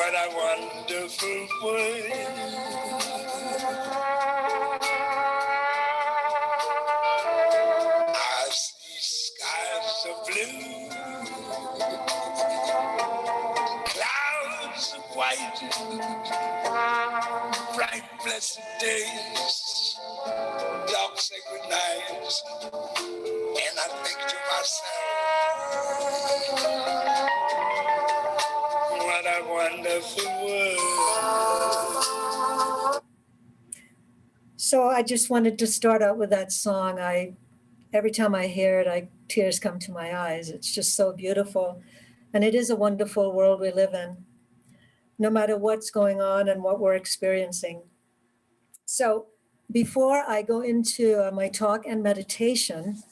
What a wonderful world. I see skies of blue, clouds of white, bright blessed days, dark sacred nights, and I think to myself, what a wonderful world. So I just wanted to start out with that song. Every time I hear it, tears come to my eyes. It's just so beautiful. And it is a wonderful world we live in, no matter what's going on and what we're experiencing. So before I go into my talk and meditation,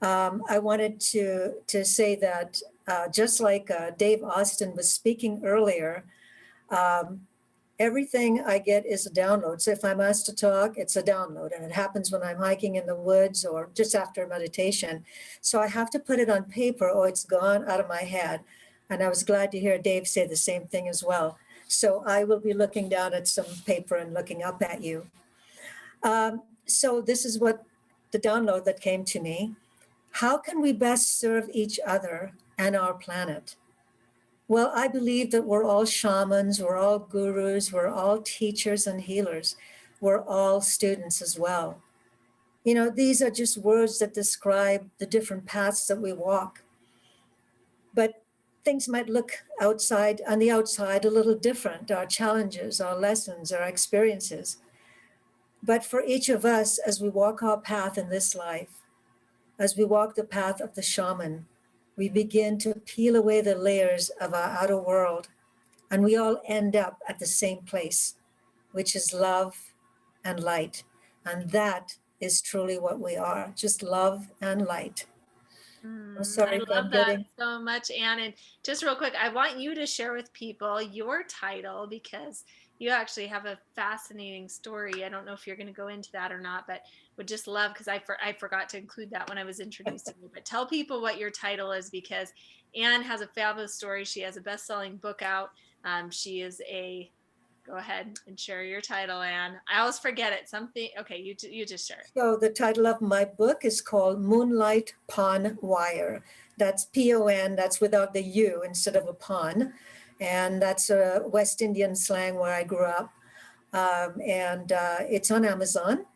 I wanted to say that just like Dave Austin was speaking earlier, everything I get is a download. So if I'm asked to talk, it's a download, and it happens when I'm hiking in the woods or just after meditation. So I have to put it on paper or it's gone out of my head. And I was glad to hear Dave say the same thing as well. So I will be looking down at some paper and looking up at you. So this is what the download that came to me. How can we best serve each other and our planet? Well, I believe that we're all shamans, we're all gurus, we're all teachers and healers. We're all students as well. You know, these are just words that describe the different paths that we walk. But things might look on the outside a little different, our challenges, our lessons, our experiences. But for each of us, as we walk our path in this life, as we walk the path of the shaman, we begin to peel away the layers of our outer world, and we all end up at the same place, which is love and light. And that is truly what we are, just love and light. I'm sorry I love that so much, Anne. And just real quick, I want you to share with people your title, because you actually have a fascinating story. I don't know if you're going to go into that or not, but would just love, because I forgot to include that when I was introducing you. But tell people what your title is, because Anne has a fabulous story. She has a best-selling book out. She is go ahead and share your title, Anne. I always forget it. Something. Okay, you just share it. So the title of my book is called Moonlight Pon Wire. That's P-O-N, that's without the U instead of a pon. And that's a West Indian slang where I grew up. It's on Amazon.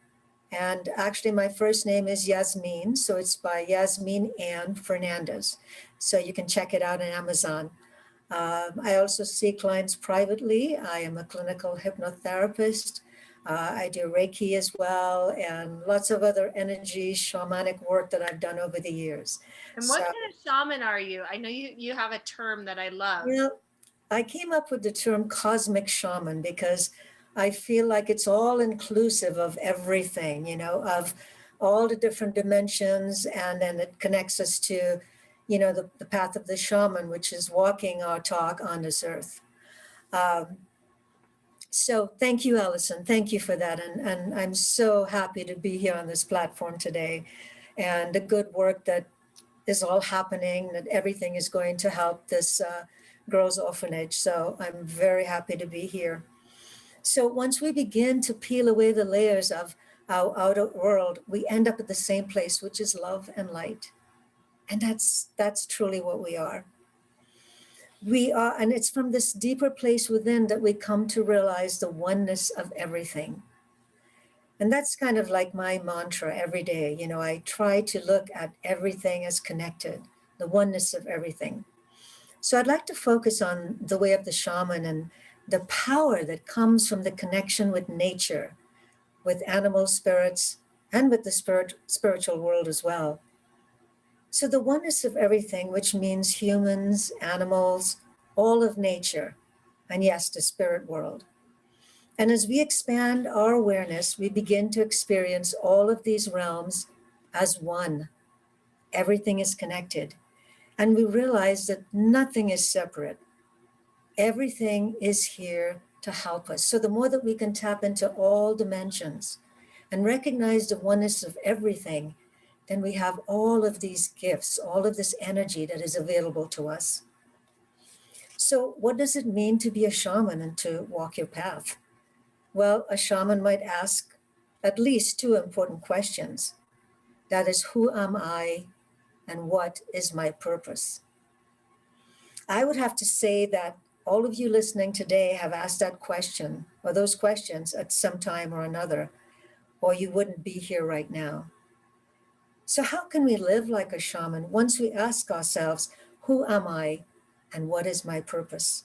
And actually my first name is Yasmin. So it's by Yasmin Ann Fernandez. So you can check it out on Amazon. I also see clients privately. I am a clinical hypnotherapist. I do Reiki as well, and lots of other energy shamanic work that I've done over the years. And what kind of shaman are you? I know you have a term that I love. Well, I came up with the term cosmic shaman because I feel like it's all inclusive of everything, you know, of all the different dimensions, and then it connects us to, you know, the path of the shaman, which is walking our talk on this earth. So thank you, Allison. Thank you for that. And I'm so happy to be here on this platform today, and the good work that is all happening, that everything is going to help this girls' orphanage. So I'm very happy to be here. So once we begin to peel away the layers of our outer world, we end up at the same place, which is love and light. And that's truly what we are. We are, and it's from this deeper place within that we come to realize the oneness of everything. And that's kind of like my mantra every day. You know, I try to look at everything as connected, the oneness of everything. So I'd like to focus on the way of the shaman and the power that comes from the connection with nature, with animal spirits, and with the spiritual world as well. So the oneness of everything, which means humans, animals, all of nature, and yes, the spirit world. And as we expand our awareness, we begin to experience all of these realms as one. Everything is connected. And we realize that nothing is separate. Everything is here to help us. So the more that we can tap into all dimensions and recognize the oneness of everything, then we have all of these gifts, all of this energy that is available to us. So, what does it mean to be a shaman and to walk your path? Well, a shaman might ask at least two important questions. That is, who am I and what is my purpose? I would have to say that all of you listening today have asked that question or those questions at some time or another, or you wouldn't be here right now. So, how can we live like a shaman once we ask ourselves, who am I and what is my purpose?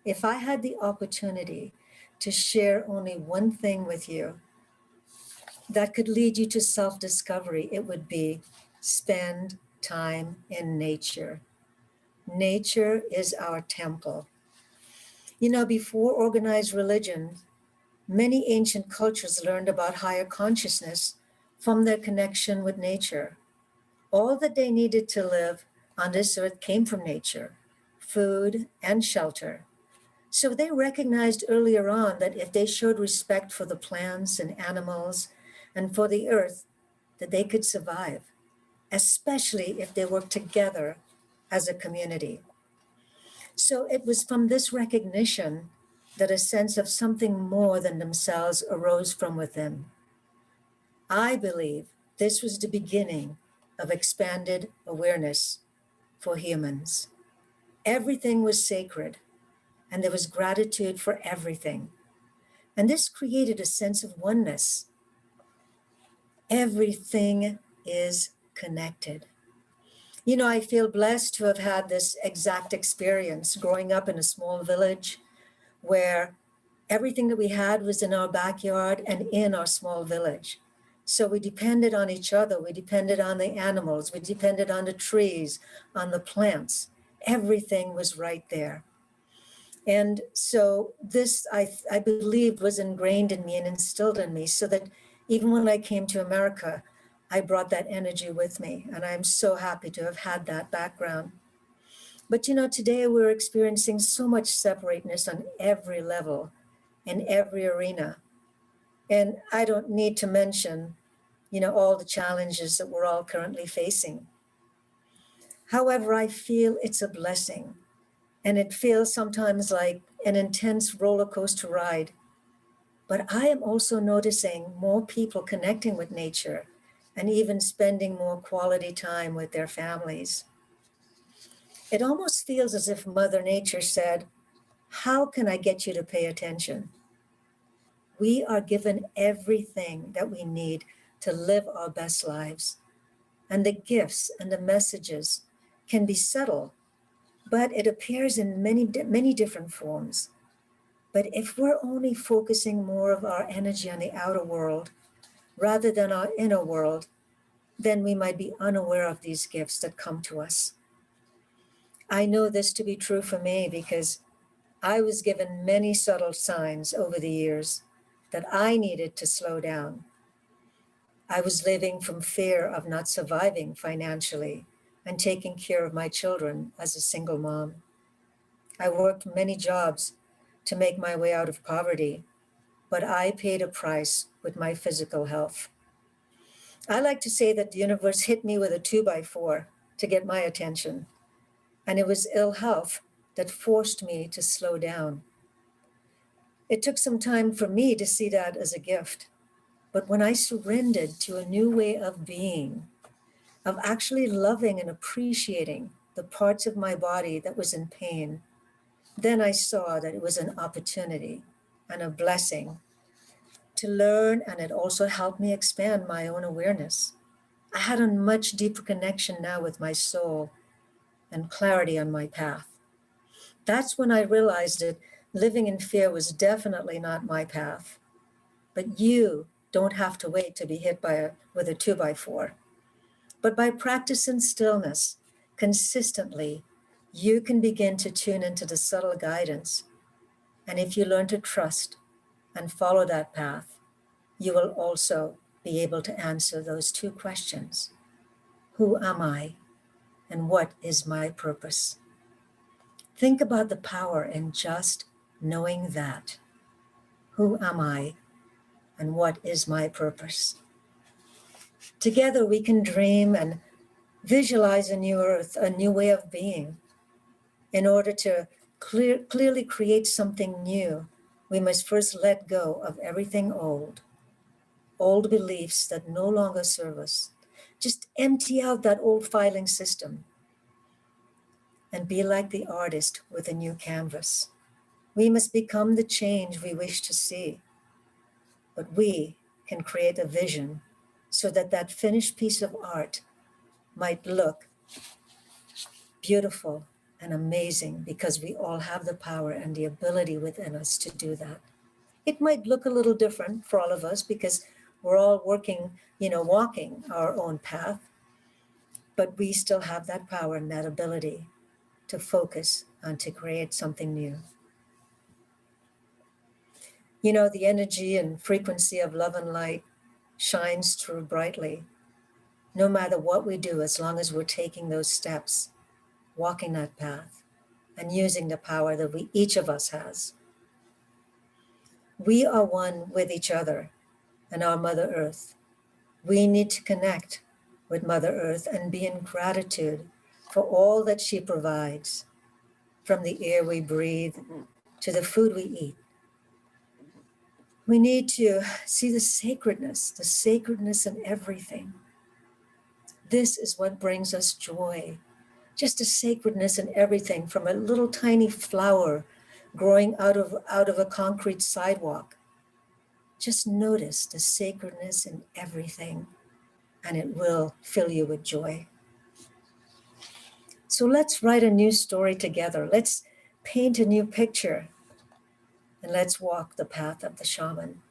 If I had the opportunity to share only one thing with you that could lead you to self discovery, it would be spend time in nature. Nature is our temple. You know, before organized religion, many ancient cultures learned about higher consciousness from their connection with nature. All that they needed to live on this earth came from nature, food and shelter. So they recognized earlier on that if they showed respect for the plants and animals and for the earth, that they could survive, especially if they worked together as a community. So it was from this recognition that a sense of something more than themselves arose from within. I believe this was the beginning of expanded awareness for humans. Everything was sacred, and there was gratitude for everything. And this created a sense of oneness. Everything is connected. You know, I feel blessed to have had this exact experience growing up in a small village where everything that we had was in our backyard and in our small village. So we depended on each other. We depended on the animals. We depended on the trees, on the plants. Everything was right there. And so this, I believe, was ingrained in me and instilled in me so that even when I came to America, I brought that energy with me. And I'm so happy to have had that background. But you know, today we're experiencing so much separateness on every level, in every arena. And I don't need to mention, you know, all the challenges that we're all currently facing. However, I feel it's a blessing. And it feels sometimes like an intense roller coaster ride. But I am also noticing more people connecting with nature and even spending more quality time with their families. It almost feels as if Mother Nature said, how can I get you to pay attention? We are given everything that we need to live our best lives. And the gifts and the messages can be subtle, but it appears in many different forms. But if we're only focusing more of our energy on the outer world rather than our inner world, then we might be unaware of these gifts that come to us. I know this to be true for me because I was given many subtle signs over the years that I needed to slow down. I was living from fear of not surviving financially and taking care of my children as a single mom. I worked many jobs to make my way out of poverty, but I paid a price with my physical health. I like to say that the universe hit me with a 2x4 to get my attention, and it was ill health that forced me to slow down. It took some time for me to see that as a gift, but when I surrendered to a new way of being, of actually loving and appreciating the parts of my body that was in pain, then I saw that it was an opportunity and a blessing to learn, and it also helped me expand my own awareness. I had a much deeper connection now with my soul and clarity on my path. That's when I realized that living in fear was definitely not my path. But you don't have to wait to be hit with a 2x4. But by practicing stillness consistently, you can begin to tune into the subtle guidance. And if you learn to trust and follow that path, you will also be able to answer those two questions. Who am I? And what is my purpose? Think about the power in just knowing that. Who am I? And what is my purpose? Together we can dream and visualize a new earth, a new way of being, in order to clearly create something new, we must first let go of everything old beliefs that no longer serve us. Just empty out that old filing system and be like the artist with a new canvas. We must become the change we wish to see, but we can create a vision so that that finished piece of art might look beautiful and amazing, because we all have the power and the ability within us to do that. It might look a little different for all of us because we're all working, walking our own path, but we still have that power and that ability to focus and to create something new. The energy and frequency of love and light shines through brightly, no matter what we do, as long as we're taking those steps, walking that path, and using the power that each of us has. We are one with each other and our Mother Earth. We need to connect with Mother Earth and be in gratitude for all that she provides, from the air we breathe to the food we eat. We need to see the sacredness in everything. This is what brings us joy. Just a sacredness in everything, from a little tiny flower growing out of a concrete sidewalk. Just notice the sacredness in everything, and it will fill you with joy. So let's write a new story together. Let's paint a new picture, and let's walk the path of the shaman.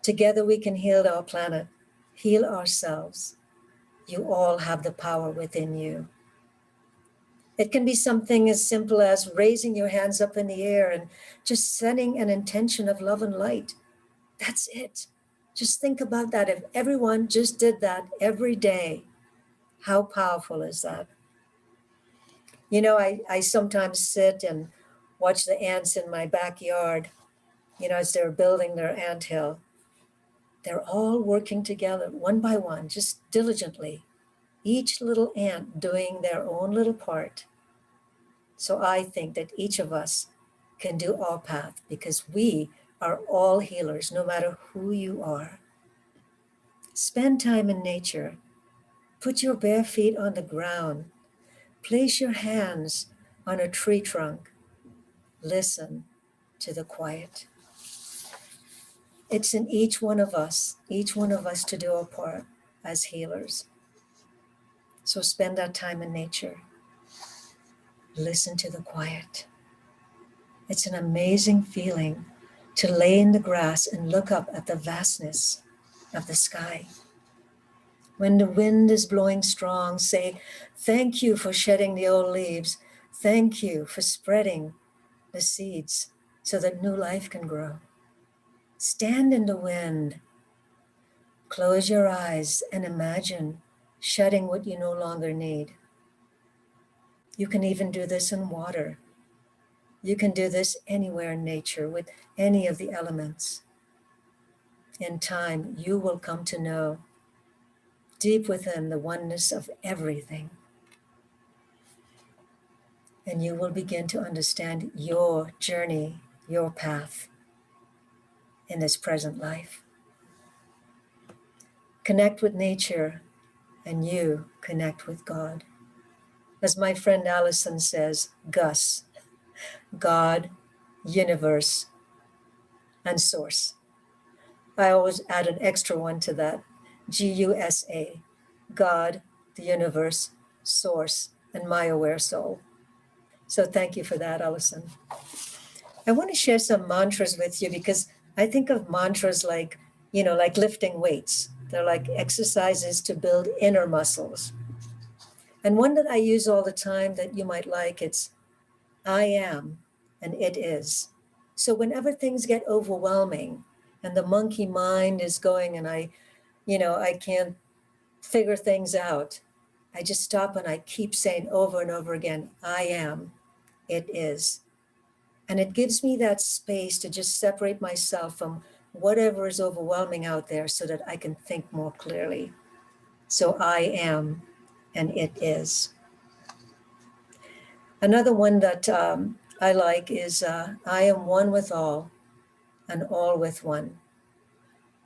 Together we can heal our planet, heal ourselves. You all have the power within you. It can be something as simple as raising your hands up in the air and just setting an intention of love and light. That's it. Just think about that. If everyone just did that every day, how powerful is that? I sometimes sit and watch the ants in my backyard, as they're building their anthill. They're all working together, one by one, just diligently, each little ant doing their own little part. So I think that each of us can do our path, because we are all healers, no matter who you are. Spend time in nature. Put your bare feet on the ground. Place your hands on a tree trunk. Listen to the quiet. It's in each one of us to do our part as healers. So spend that time in nature. Listen to the quiet. It's an amazing feeling to lay in the grass and look up at the vastness of the sky. When the wind is blowing strong, say, thank you for shedding the old leaves. Thank you for spreading the seeds so that new life can grow. Stand in the wind. Close your eyes and imagine shedding what you no longer need. You can even do this in water. You can do this anywhere in nature with any of the elements. In time, you will come to know deep within the oneness of everything. And you will begin to understand your journey, your path in this present life. Connect with nature, and you connect with God. As my friend Allison says, Gus, God, universe, and source. I always add an extra one to that, GUSA, God, the universe, source, and my aware soul. So thank you for that, Allison. I want to share some mantras with you, because I think of mantras like lifting weights. They're like exercises to build inner muscles. And one that I use all the time that you might like, it's I am, and it is. So whenever things get overwhelming and the monkey mind is going and I can't figure things out, I just stop and I keep saying over and over again, I am, it is. And it gives me that space to just separate myself from whatever is overwhelming out there so that I can think more clearly. So I am, and it is. Another one that I like is I am one with all and all with one.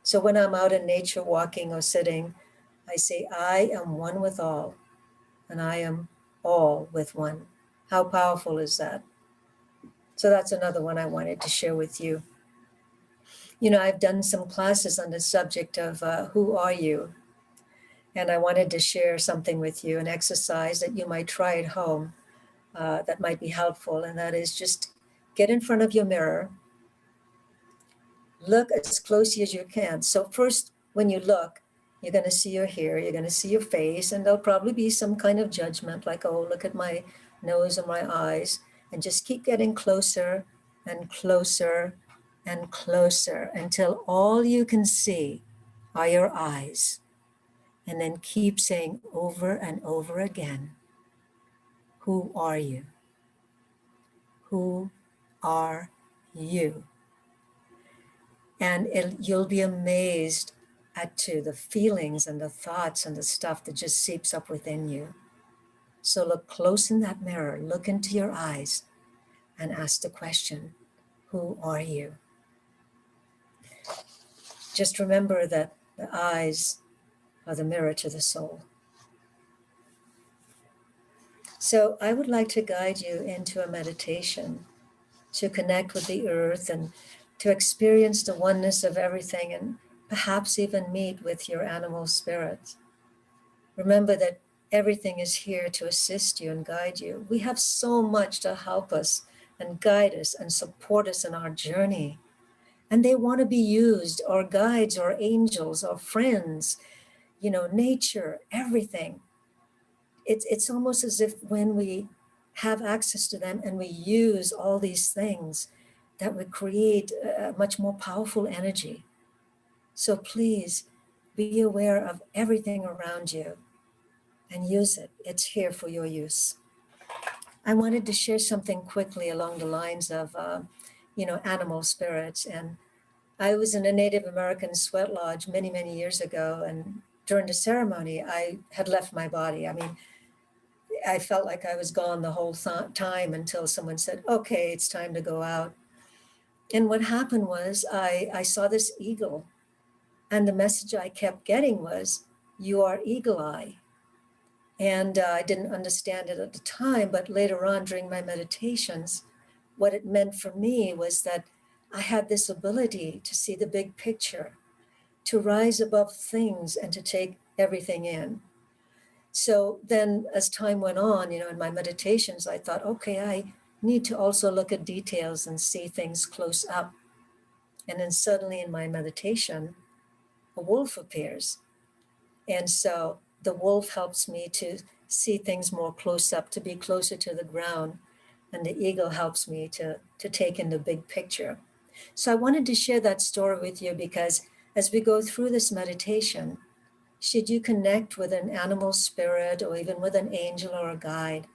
So when I'm out in nature walking or sitting, I say, I am one with all and I am all with one. How powerful is that? So that's another one I wanted to share with you. You know, I've done some classes on the subject of who are you? And I wanted to share something with you, an exercise that you might try at home that might be helpful. And that is just get in front of your mirror, look as closely as you can. So first, when you look, you're going to see your hair, you're going to see your face, and there'll probably be some kind of judgment like, oh, look at my nose and my eyes. And just keep getting closer and closer and closer until all you can see are your eyes. And then keep saying over and over again, who are you? Who are you? And you'll be amazed at the feelings and the thoughts and the stuff that just seeps up within you. So look close in that mirror, look into your eyes and ask the question, who are you? Just remember that the eyes are the mirror to the soul. So I would like to guide you into a meditation to connect with the earth and to experience the oneness of everything and perhaps even meet with your animal spirits. Remember that everything is here to assist you and guide you. We have so much to help us and guide us and support us in our journey. And they want to be used, our guides, our angels, our friends, you know, nature, everything. It's almost as if when we have access to them and we use all these things, that would create a much more powerful energy. So please be aware of everything around you and use it. It's here for your use. I wanted to share something quickly along the lines of, animal spirits. And I was in a Native American sweat lodge many, many years ago. And during the ceremony, I had left my body. I mean, I felt like I was gone the whole time until someone said, okay, it's time to go out. And what happened was I saw this eagle, and the message I kept getting was, you are eagle eye. And I didn't understand it at the time, but later on during my meditations, what it meant for me was that I had this ability to see the big picture, to rise above things and to take everything in. So then as time went on, in my meditations, I thought, okay, I need to also look at details and see things close up. And then suddenly in my meditation, a wolf appears. And so the wolf helps me to see things more close up, to be closer to the ground. And the eagle helps me to take in the big picture. So I wanted to share that story with you because as we go through this meditation, should you connect with an animal spirit or even with an angel or a guide,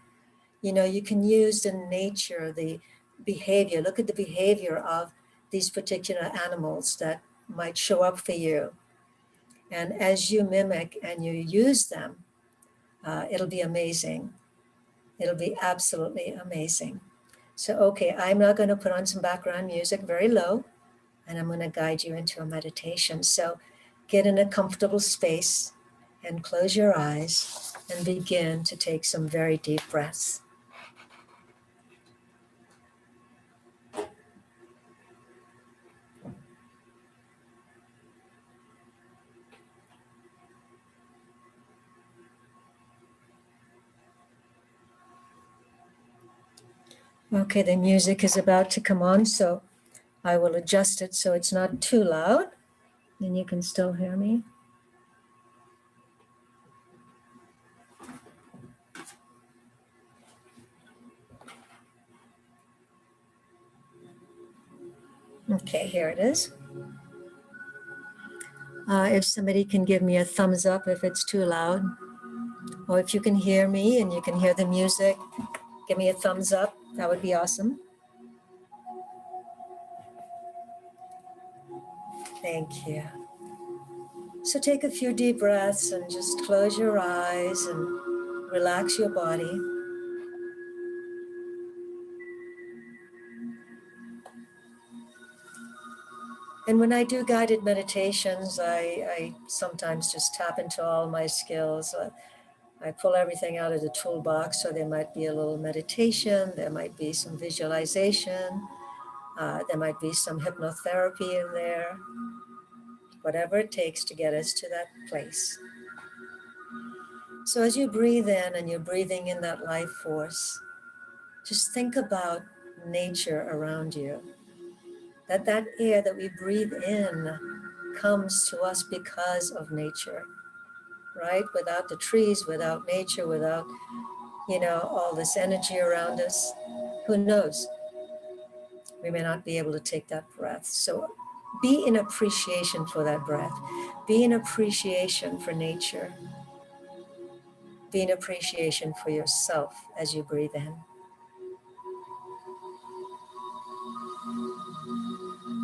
you can use the nature, the behavior, look at the behavior of these particular animals that might show up for you. And as you mimic and you use them, it'll be amazing. It'll be absolutely amazing. So, okay, I'm now going to put on some background music very low, and I'm going to guide you into a meditation. So get in a comfortable space and close your eyes and begin to take some very deep breaths. Okay, the music is about to come on, so I will adjust it so it's not too loud and you can still hear me. Okay, here it is. If somebody can give me a thumbs up if it's too loud, or if you can hear me and you can hear the music, give me a thumbs up. That would be awesome. Thank you. So take a few deep breaths and just close your eyes and relax your body. And when I do guided meditations, I sometimes just tap into all my skills. I pull everything out of the toolbox. So there might be a little meditation, there might be some visualization, there might be some hypnotherapy in there, whatever it takes to get us to that place. So as you breathe in and you're breathing in that life force, just think about nature around you. That air that we breathe in comes to us because of nature, right? Without the trees, without nature, without, all this energy around us, who knows? We may not be able to take that breath. So be in appreciation for that breath. Be in appreciation for nature. Be in appreciation for yourself as you breathe in.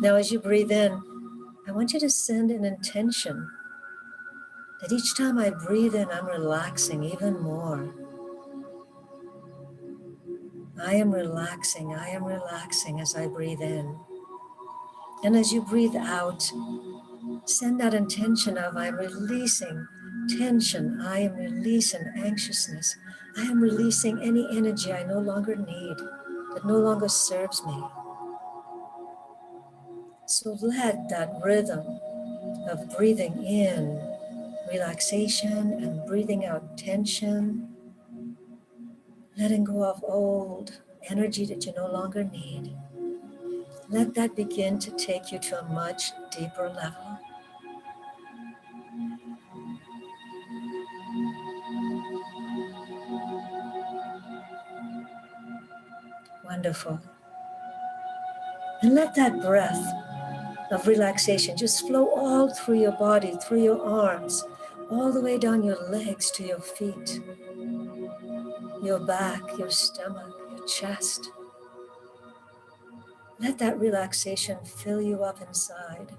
Now, as you breathe in, I want you to send an intention that each time I breathe in, I'm relaxing even more. I am relaxing as I breathe in. And as you breathe out, send that intention of I'm releasing tension, I am releasing anxiousness, I am releasing any energy I no longer need, that no longer serves me. So let that rhythm of breathing in relaxation and breathing out tension, letting go of old energy that you no longer need. Let that begin to take you to a much deeper level. Wonderful. And let that breath of relaxation just flow all through your body, through your arms, all the way down your legs to your feet, your back, your stomach, your chest. Let that relaxation fill you up inside.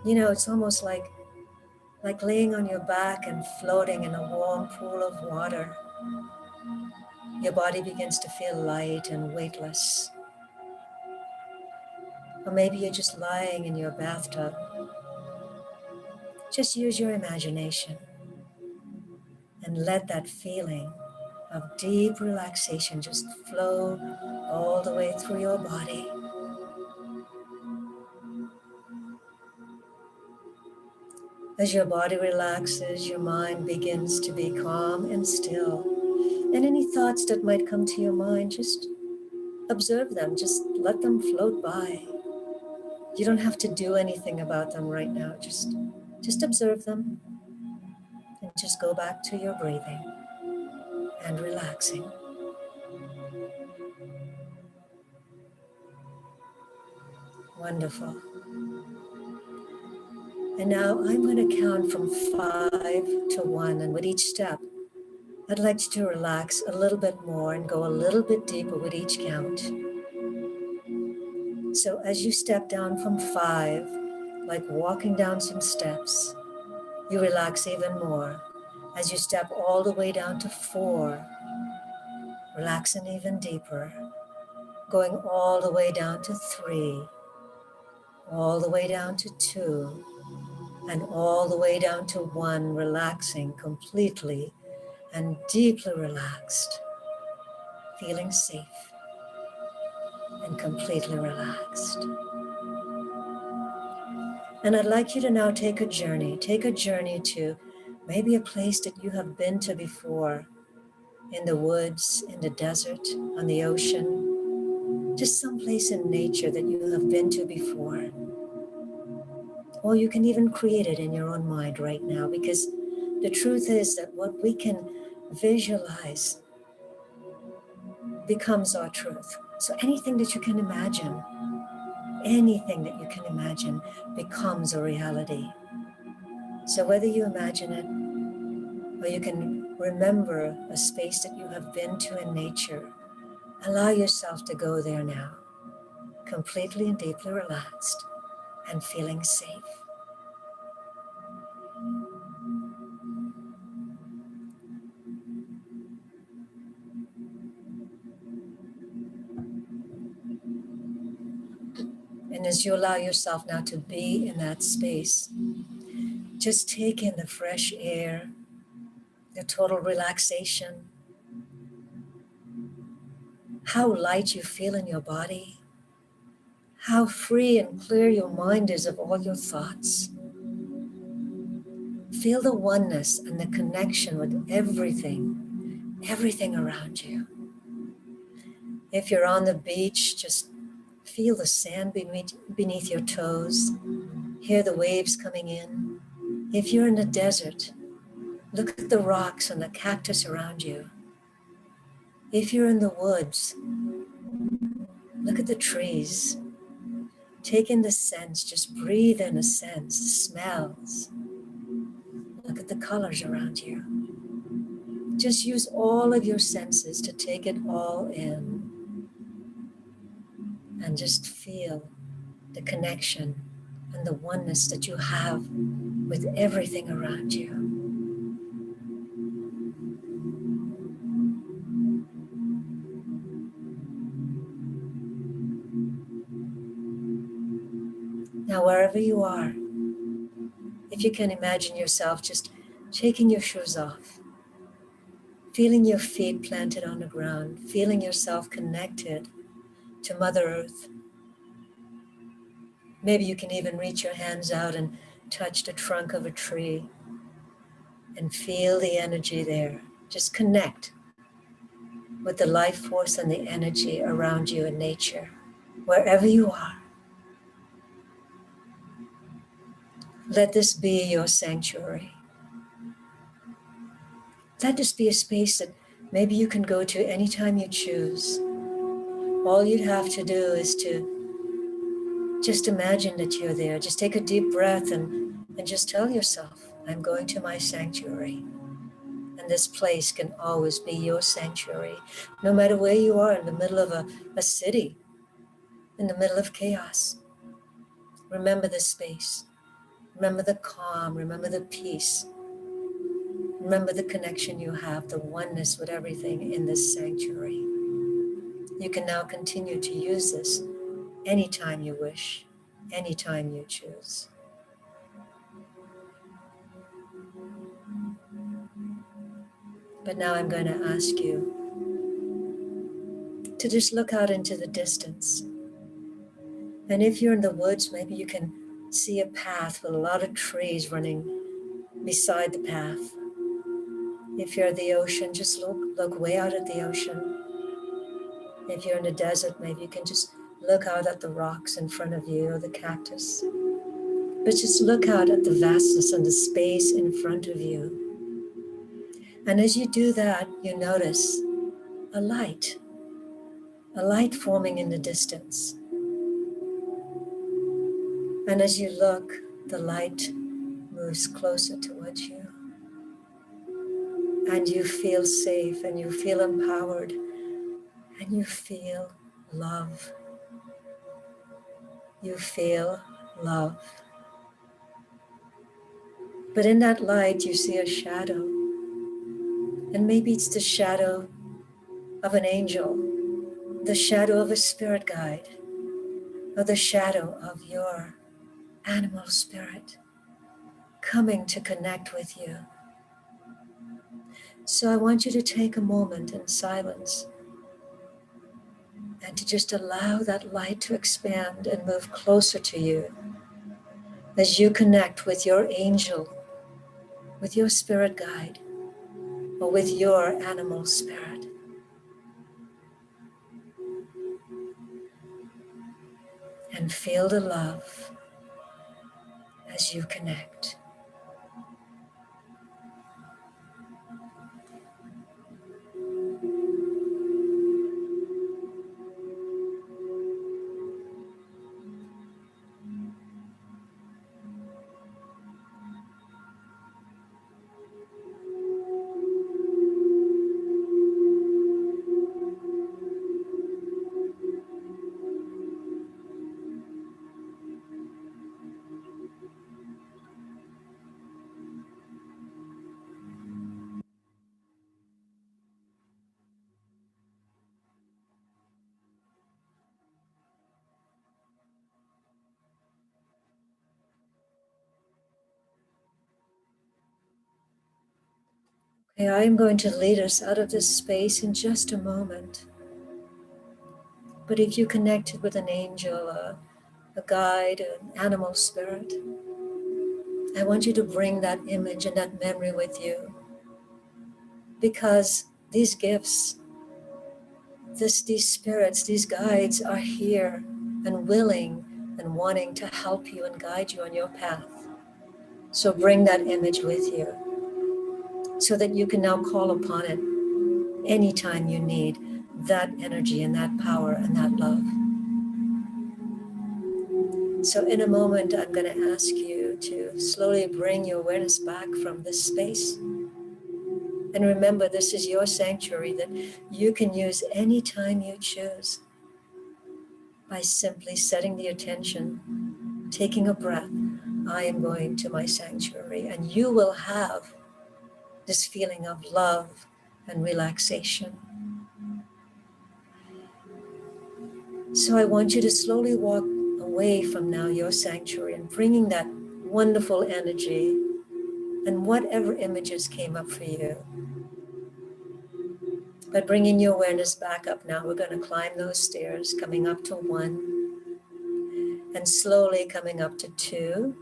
It's almost like laying on your back and floating in a warm pool of water. Your body begins to feel light and weightless. Or maybe you're just lying in your bathtub. Just use your imagination and let that feeling of deep relaxation just flow all the way through your body. As your body relaxes, your mind begins to be calm and still. And any thoughts that might come to your mind, just observe them, just let them float by. You don't have to do anything about them right now. Just observe them and just go back to your breathing and relaxing. Wonderful. And now I'm going to count from 5 to 1, and with each step, I'd like you to relax a little bit more and go a little bit deeper with each count. So as you step down from 5, like walking down some steps, you relax even more. As you step all the way down to 4, relaxing even deeper, going all the way down to 3, all the way down to 2, and all the way down to 1, relaxing completely and deeply relaxed, feeling safe and completely relaxed. And I'd like you to now take a journey to maybe a place that you have been to before, in the woods, in the desert, on the ocean, just someplace in nature that you have been to before. Or you can even create it in your own mind right now, because the truth is that what we can visualize becomes our truth. So anything that you can imagine, becomes a reality. So whether you imagine it or you can remember a space that you have been to in nature, allow yourself to go there now, completely and deeply relaxed and feeling safe. And as you allow yourself now to be in that space, just take in the fresh air, the total relaxation, how light you feel in your body, how free and clear your mind is of all your thoughts. Feel the oneness and the connection with everything around you. If you're on the beach, just feel the sand beneath your toes, hear the waves coming in. If you're in the desert, look at the rocks and the cactus around you. If you're in the woods, look at the trees. Take in the scents, just breathe in the scents, the smells. Look at the colors around you. Just use all of your senses to take it all in and just feel the connection and the oneness that you have with everything around you. Now, wherever you are, if you can imagine yourself just taking your shoes off, feeling your feet planted on the ground, feeling yourself connected to Mother Earth. Maybe you can even reach your hands out and touch the trunk of a tree and feel the energy there. Just connect with the life force and the energy around you in nature, wherever you are. Let this be your sanctuary. Let this be a space that maybe you can go to anytime you choose. All you'd have to do is to just imagine that you're there. Just take a deep breath and just tell yourself, I'm going to my sanctuary. And this place can always be your sanctuary, no matter where you are, in the middle of a city, in the middle of chaos. Remember this space. Remember the calm. Remember the peace. Remember the connection you have, the oneness with everything in this sanctuary. You can now continue to use this anytime you wish, anytime you choose. But now I'm going to ask you to just look out into the distance. And if you're in the woods, maybe you can see a path with a lot of trees running beside the path. If you're at the ocean, just look way out at the ocean. If you're in the desert, maybe you can just look out at the rocks in front of you or the cactus. But just look out at the vastness and the space in front of you. And as you do that, you notice a light forming in the distance. And as you look, the light moves closer towards you. And you feel safe, and you feel empowered, and you feel love. You feel love. But in that light, you see a shadow. And maybe it's the shadow of an angel, the shadow of a spirit guide, or the shadow of your animal spirit coming to connect with you. So I want you to take a moment in silence and to just allow that light to expand and move closer to you as you connect with your angel, with your spirit guide, or with your animal spirit. And feel the love as you connect. Okay, I'm going to lead us out of this space in just a moment. But if you connected with an angel, a guide, an animal spirit, I want you to bring that image and that memory with you, because these gifts, these spirits, these guides are here and willing and wanting to help you and guide you on your path. So bring that image with you so that you can now call upon it anytime you need that energy and that power and that love. So in a moment, I'm going to ask you to slowly bring your awareness back from this space. And remember, this is your sanctuary that you can use anytime you choose by simply setting the attention, taking a breath. I am going to my sanctuary, and you will have this feeling of love and relaxation. So I want you to slowly walk away from now your sanctuary and bringing that wonderful energy and whatever images came up for you. But bringing your awareness back up now, we're going to climb those stairs, coming up to 1 and slowly coming up to 2.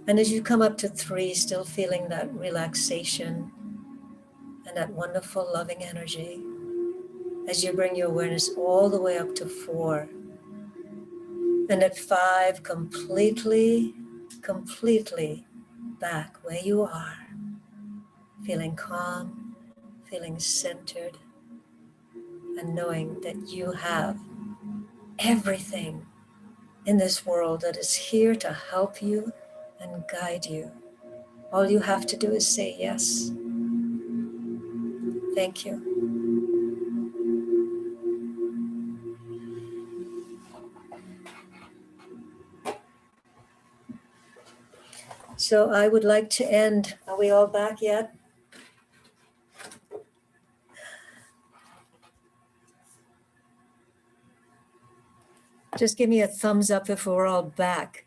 And as you come up to 3, still feeling that relaxation and that wonderful loving energy, as you bring your awareness all the way up to 4. And at 5, completely back where you are, feeling calm, feeling centered, and knowing that you have everything in this world that is here to help you and guide you. All you have to do is say yes. Thank you. So I would like to end. Are we all back yet? Just give me a thumbs up if we're all back.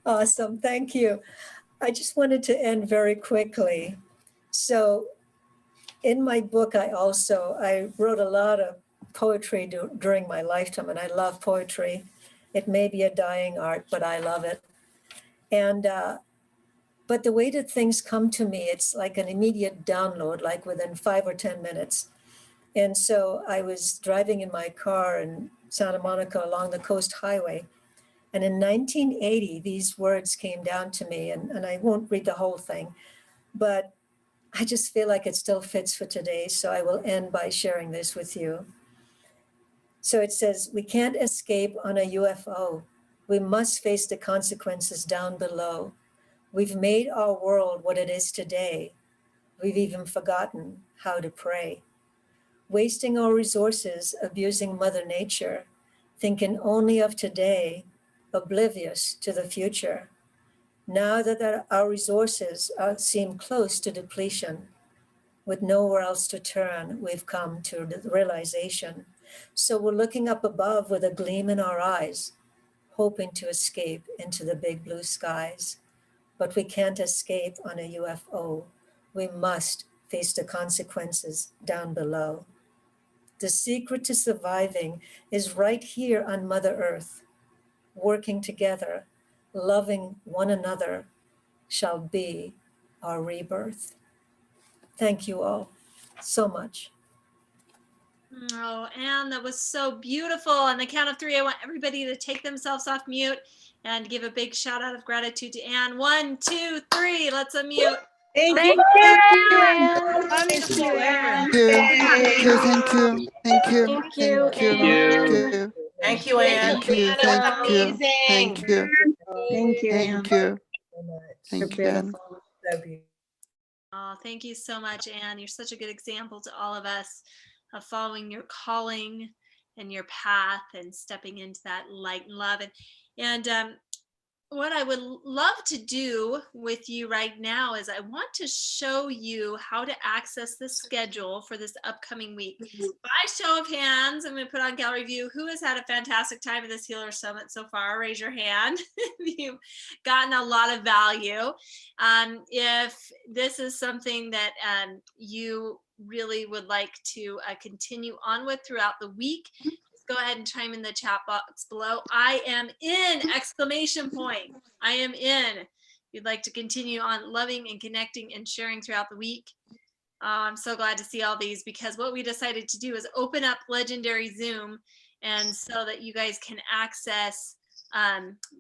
Awesome. Thank you. I just wanted to end very quickly. So in my book, I wrote a lot of poetry during my lifetime, and I love poetry. It may be a dying art, but I love it. And but the way that things come to me, it's like an immediate download, like within 5 or 10 minutes. And so I was driving in my car in Santa Monica along the Coast Highway. And in 1980, these words came down to me, and I won't read the whole thing, but I just feel like it still fits for today. So I will end by sharing this with you. So it says, we can't escape on a UFO. We must face the consequences down below. We've made our world what it is today. We've even forgotten how to pray. Wasting our resources, abusing Mother Nature, thinking only of today, oblivious to the future. Now that our resources seem close to depletion, with nowhere else to turn, we've come to the realization. So we're looking up above with a gleam in our eyes, hoping to escape into the big blue skies. But we can't escape on a UFO. We must face the consequences down below. The secret to surviving is right here on Mother Earth. Working together, loving one another shall be our rebirth. Thank you all so much. Oh, Anne, that was so beautiful. On the count of 3, I want everybody to take themselves off mute and give a big shout out of gratitude to Anne. 1, 2, 3. Let's unmute. Thank you, Anne. Thank you, Anne. Thank you, thank you, thank you, Thank thank you, you, thank Anne. you, Thank you, Anne. thank you, thank you, thank you, Thank you, Anne. thank you, So much. thank you, Anne. So beautiful. Oh, thank you so much, Anne. You're such a good example to all of us of following your calling and your path and stepping into that light and love. And what I would love to do with you right now is I want to show you how to access the schedule for this upcoming week. By show of hands, I'm going to put on gallery view. Who has had a fantastic time at this Healer Summit so far? Raise your hand if you've gotten a lot of value. If this is something that you really would like to continue on with throughout the week, go ahead and chime in the chat box below. I am in, exclamation point. I am in. If you'd like to continue on loving and connecting and sharing throughout the week. I'm so glad to see all these, because what we decided to do is open up Legendary Zoom, and so that you guys can access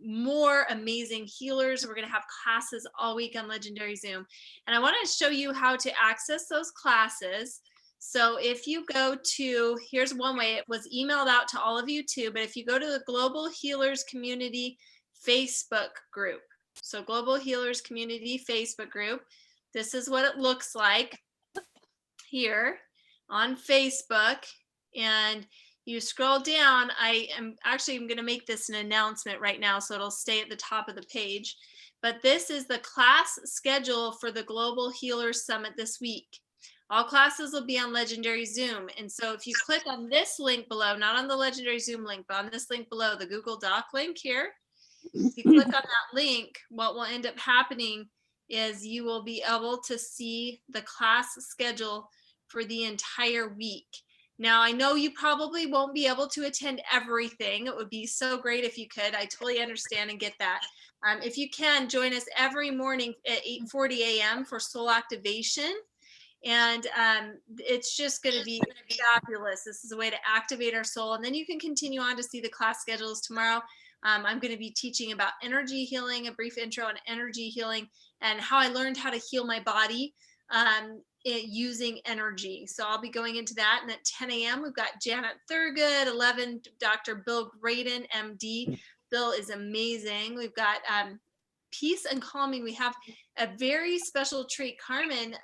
more amazing healers. We're going to have classes all week on Legendary Zoom, and I want to show you how to access those classes. So if you go to, here's one way, it was emailed out to all of you too, but if you go to the Global Healers Community Facebook group, so Global Healers Community Facebook group, this is what it looks like here on Facebook. And you scroll down, I'm going to make this an announcement right now, so it'll stay at the top of the page. But this is the class schedule for the Global Healers Summit this week. All classes will be on Legendary Zoom. And so if you click on this link below, not on the Legendary Zoom link, but on this link below, the Google Doc link here, if you click on that link, what will end up happening is you will be able to see the class schedule for the entire week. Now, I know you probably won't be able to attend everything. It would be so great if you could. I totally understand and get that. If you can, join us every morning at 8:40 a.m. for soul activation. And it's just going to be fabulous. This is a way to activate our soul. And then you can continue on to see the class schedules tomorrow. I'm going to be teaching about energy healing, a brief intro on energy healing, and how I learned how to heal my body using energy. So I'll be going into that. And at 10 a.m., we've got Janet Thurgood, 11, Dr. Bill Graydon, MD. Bill is amazing. We've got peace and calming. We have a very special treat, Carmen,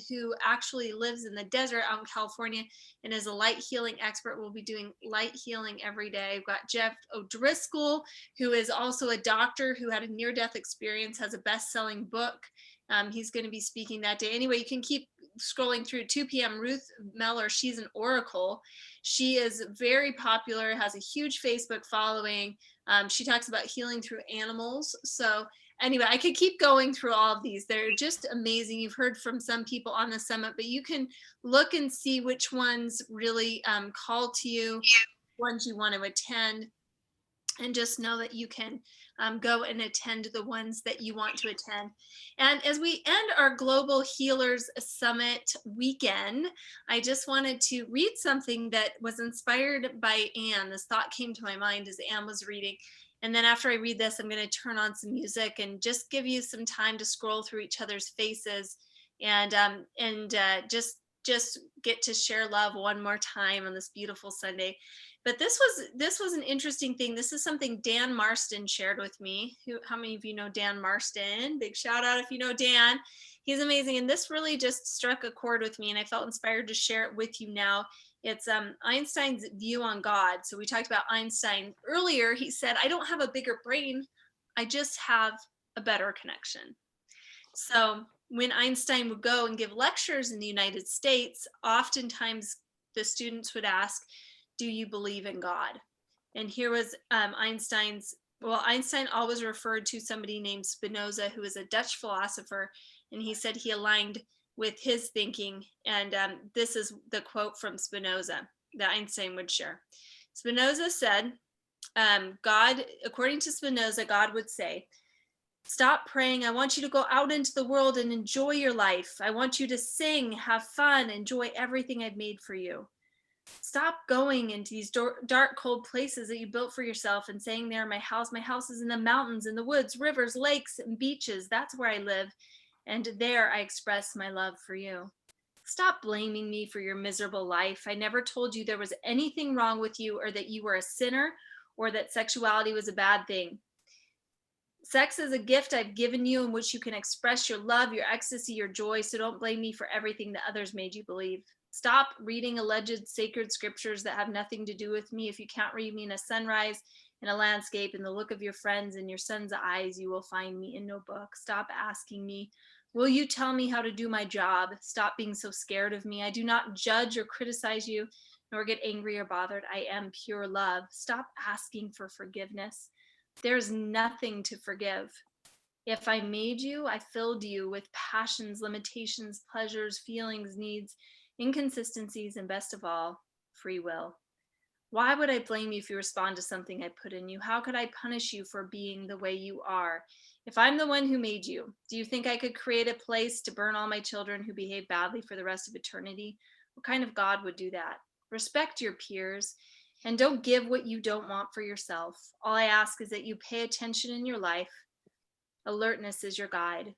who actually lives in the desert out in California and is a light healing expert. We'll be doing light healing every day. We've got Jeff O'Driscoll, who is also a doctor who had a near-death experience, has a best-selling book. He's going to be speaking that day. Anyway, you can keep scrolling through. 2 p.m. Ruth Meller, she's an oracle. She is very popular, has a huge Facebook following. She talks about healing through animals. So anyway, I could keep going through all of these. They're just amazing. You've heard from some people on the summit, but you can look and see which ones really call to you, ones you want to attend, and just know that you can go and attend the ones that you want to attend. And as we end our Global Healers Summit weekend, I just wanted to read something that was inspired by Anne. This thought came to my mind as Anne was reading. And then after I read this, I'm going to turn on some music and just give you some time to scroll through each other's faces and just get to share love one more time on this beautiful Sunday. But this was an interesting thing. This is something Dan Marston shared with me. How many of you know Dan Marston? Big shout out if you know Dan. He's amazing. And this really just struck a chord with me, and I felt inspired to share it with you now. It's Einstein's view on God. So we talked about Einstein earlier. He said, I don't have a bigger brain. I just have a better connection. So when Einstein would go and give lectures in the United States, oftentimes the students would ask, do you believe in God? And here was Einstein always referred to somebody named Spinoza, who was a Dutch philosopher. And he said he aligned with his thinking. And this is the quote from Spinoza that Einstein would share. Spinoza said, God, according to Spinoza, God would say, stop praying. I want you to go out into the world and enjoy your life. I want you to sing, have fun, enjoy everything I've made for you. Stop going into these dark, cold places that you built for yourself and saying, there, my house is in the mountains, in the woods, rivers, lakes, and beaches. That's where I live. And there I express my love for you. Stop blaming me for your miserable life. I never told you there was anything wrong with you, or that you were a sinner, or that sexuality was a bad thing. Sex is a gift I've given you in which you can express your love, your ecstasy, your joy. So don't blame me for everything that others made you believe. Stop reading alleged sacred scriptures that have nothing to do with me. If you can't read me in a sunrise In a landscape, in the look of your friends, in your son's eyes, you will find me in no book. Stop asking me, will you tell me how to do my job? Stop being so scared of me. I do not judge or criticize you, nor get angry or bothered. I am pure love. Stop asking for forgiveness. There's nothing to forgive. If I made you, I filled you with passions, limitations, pleasures, feelings, needs, inconsistencies, and best of all, free will. Why would I blame you if you respond to something I put in you? How could I punish you for being the way you are? If I'm the one who made you, do you think I could create a place to burn all my children who behave badly for the rest of eternity? What kind of God would do that? Respect your peers and don't give what you don't want for yourself. All I ask is that you pay attention in your life. Alertness is your guide.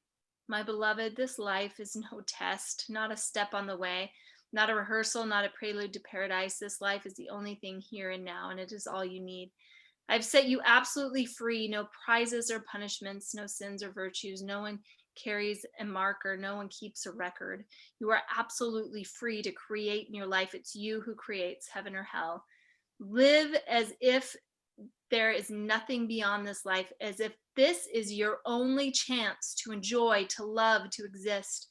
My beloved, this life is no test, not a step on the way, not a rehearsal, not a prelude to paradise. This life is the only thing here and now, and it is all you need. I've set you absolutely free, no prizes or punishments, no sins or virtues. No one carries a marker, no one keeps a record. You are absolutely free to create in your life. It's you who creates heaven or hell. Live as if there is nothing beyond this life, as if this is your only chance to enjoy, to love, to exist.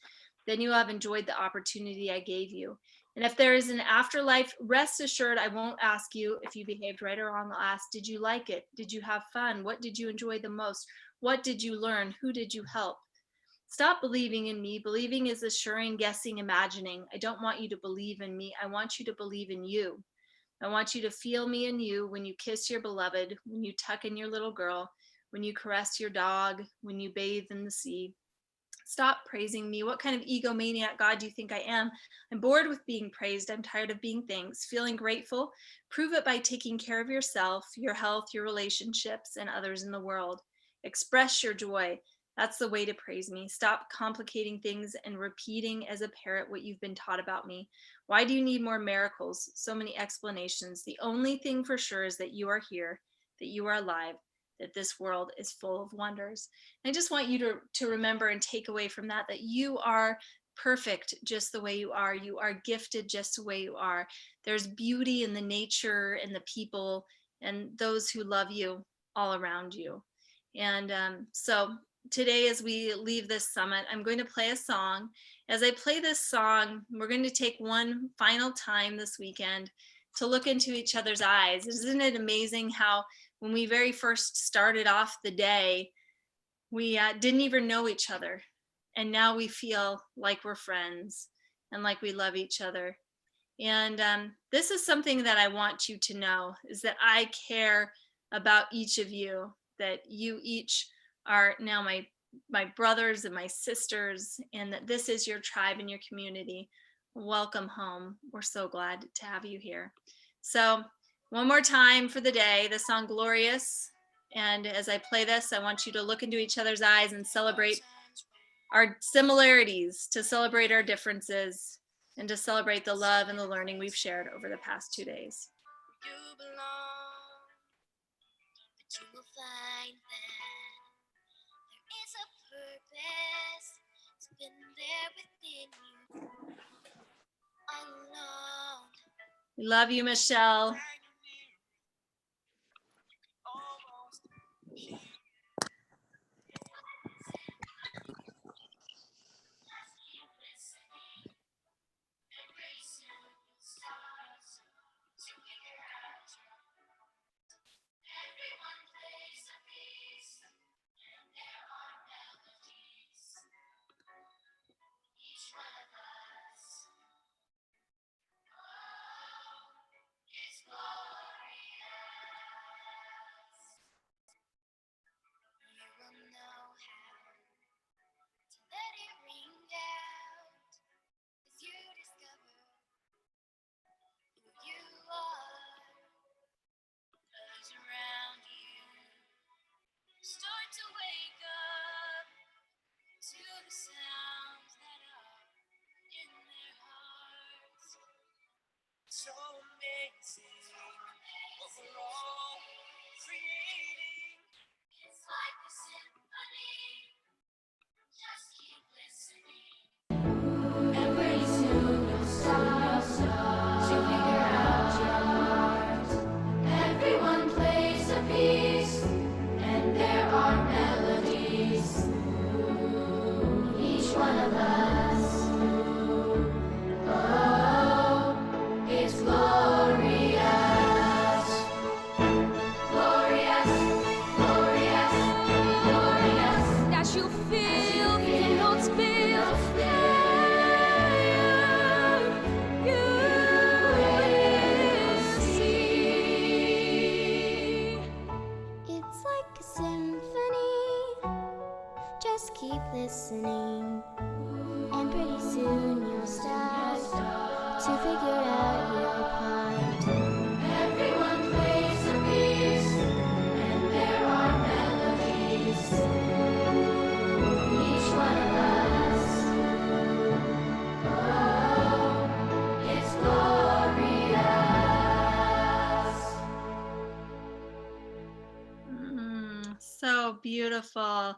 Then you have enjoyed the opportunity I gave you. And if there is an afterlife, rest assured I won't ask you if you behaved right or wrong. I'll ask, did you like it? Did you have fun? What did you enjoy the most? What did you learn? Who did you help? Stop believing in me. Believing is assuring, guessing, imagining. I don't want you to believe in me. I want you to believe in you. I want you to feel me in you when you kiss your beloved, when you tuck in your little girl, when you caress your dog, when you bathe in the sea. Stop praising me. What kind of egomaniac God do you think I am? I'm bored with being praised. I'm tired of being thanks. Feeling grateful? Prove it by taking care of yourself, your health, your relationships, and others in the world. Express your joy. That's the way to praise me. Stop complicating things and repeating as a parrot what you've been taught about me. Why do you need more miracles? So many explanations. The only thing for sure is that you are here, that you are alive, that this world is full of wonders. And I just want you to remember and take away from that you are perfect just the way you are. You are gifted just the way you are. There's beauty in the nature and the people and those who love you all around you. And so today, as we leave this summit, I'm going to play a song. As I play this song, we're going to take one final time this weekend to look into each other's eyes. Isn't it amazing how when we very first started off the day, we didn't even know each other. And now we feel like we're friends and like we love each other. And this is something that I want you to know, is that I care about each of you, that you each are now my brothers and my sisters, and that this is your tribe and your community. Welcome home. We're so glad to have you here. So one more time for the day, the song Glorious. And as I play this, I want you to look into each other's eyes and celebrate our similarities, to celebrate our differences, and to celebrate the love and the learning we've shared over the past 2 days. You belong, but you will find that there is a purpose. It's been there within you all along. We love you, Michelle. It's to figure out your part. Everyone plays a piece, and there are melodies. Each one of us. Oh, it's glorious. So beautiful.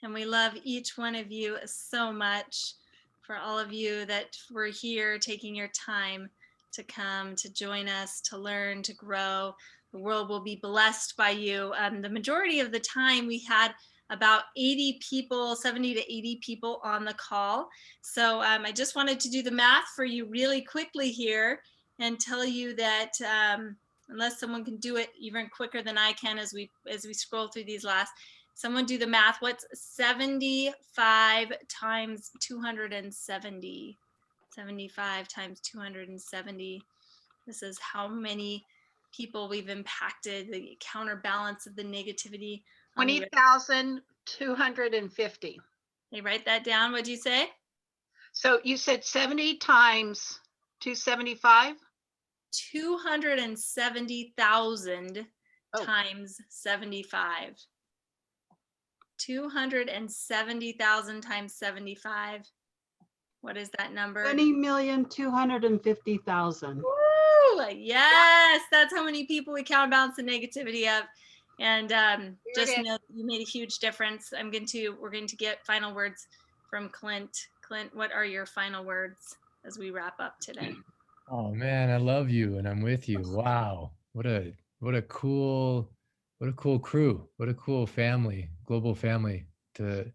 And we love each one of you so much. For all of you that were here taking your time to come, to join us, to learn, to grow. The world will be blessed by you. The majority of the time we had about 80 people, 70 to 80 people on the call. So I just wanted to do the math for you really quickly here and tell you that unless someone can do it even quicker than I can as we scroll through these last, someone do the math. What's 75 times 270? 75 times 270. This is how many people we've impacted, the counterbalance of the negativity. 20,250. They write that down. What'd you say? So you said 70 times 275? 270,000 Oh. times 75. 270,000 times 75. What is that number? 20,250,000. Woo! Yes, that's how many people we counterbalance the negativity of. And just know you made a huge difference. We're going to get final words from Clint. Clint, what are your final words as we wrap up today? Oh man, I love you and I'm with you. Wow. What a cool crew. What a cool family, global family to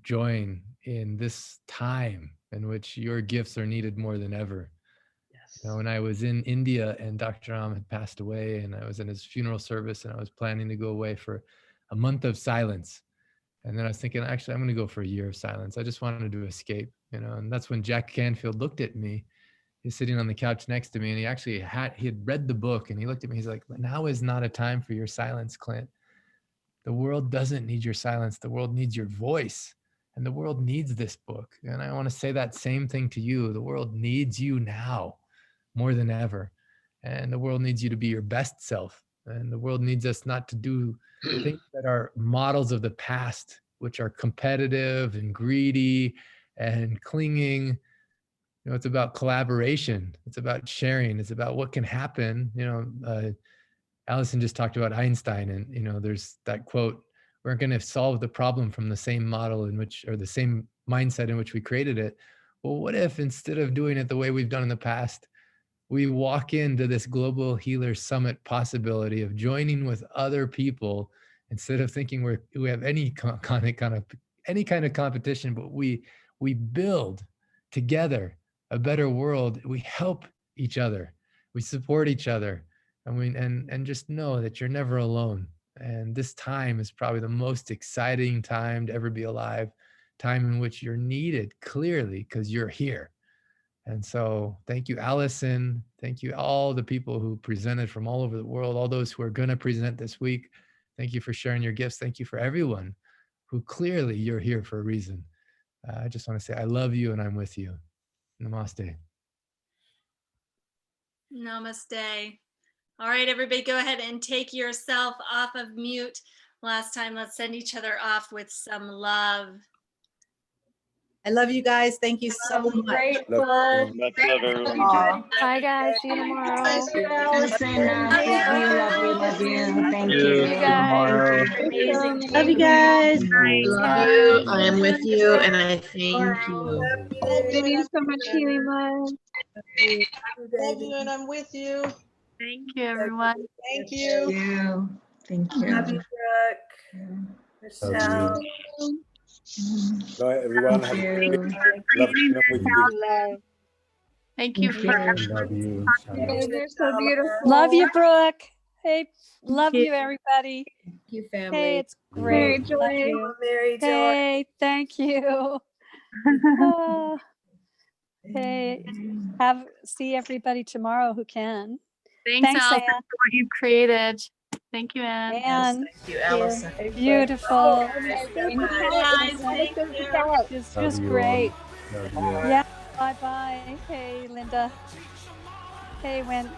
join in this time in which your gifts are needed more than ever. Yes. You know, when I was in India and Dr. Ram had passed away and I was in his funeral service and I was planning to go away for a month of silence. And then I was thinking, actually, I'm going to go for a year of silence. I just wanted to escape, you know, and that's when Jack Canfield looked at me. He's sitting on the couch next to me and he had read the book and he looked at me. He's like, now is not a time for your silence, Clint. The world doesn't need your silence. The world needs your voice. And the world needs this book. And I want to say that same thing to you. The world needs you now more than ever. And the world needs you to be your best self. And the world needs us not to do things that are models of the past, which are competitive and greedy and clinging. You know, it's about collaboration. It's about sharing. It's about what can happen. You know, Allison just talked about Einstein, and you know, there's that quote: "We're going to solve the problem from the same model in which, or the same mindset in which we created it." Well, what if instead of doing it the way we've done in the past, we walk into this Global Healer Summit possibility of joining with other people instead of thinking we have any kind of competition, but we build together a better world. We help each other, we support each other, and just know that you're never alone. And this time is probably the most exciting time to ever be alive, time in which you're needed clearly because you're here. And so thank you, Allison. Thank you, all the people who presented from all over the world, all those who are going to present this week. Thank you for sharing your gifts. Thank you for everyone who clearly you're here for a reason. I just want to say I love you and I'm with you. Namaste. Namaste. All right, everybody, go ahead and take yourself off of mute. Last time, let's send each other off with some love. I love you guys. Thank you so much. Grateful. Much love, everyone. Bye, guys. See you tomorrow. Allison, love you. Thank you. you. You guys. Amazing. Love you guys. Love you. I am with you, and I thank you. Thank you so much, Healing Love. Love you, and I'm with you. Thank you, everyone. Thank you. Thank you. Love you, Brooke. Michelle. Bye, everyone. Have a good day. Love you. I'm with you. Thank you for Love you. You're so beautiful. Love you, Brooke. Hey, love you. you, everybody. Thank you, family. Hey, it's Mary great. Love Joy. you. Mary Joy. Hey, thank you. Oh, hey, see everybody tomorrow who can. Thanks, Allison, Anne. for what you've created. Thank you, Anne. Anne, Thank you, Allison. beautiful. Guys, take care. It's Love just you. great. Love you. Yeah. Bye bye. Hey, Linda. Hey, Wen.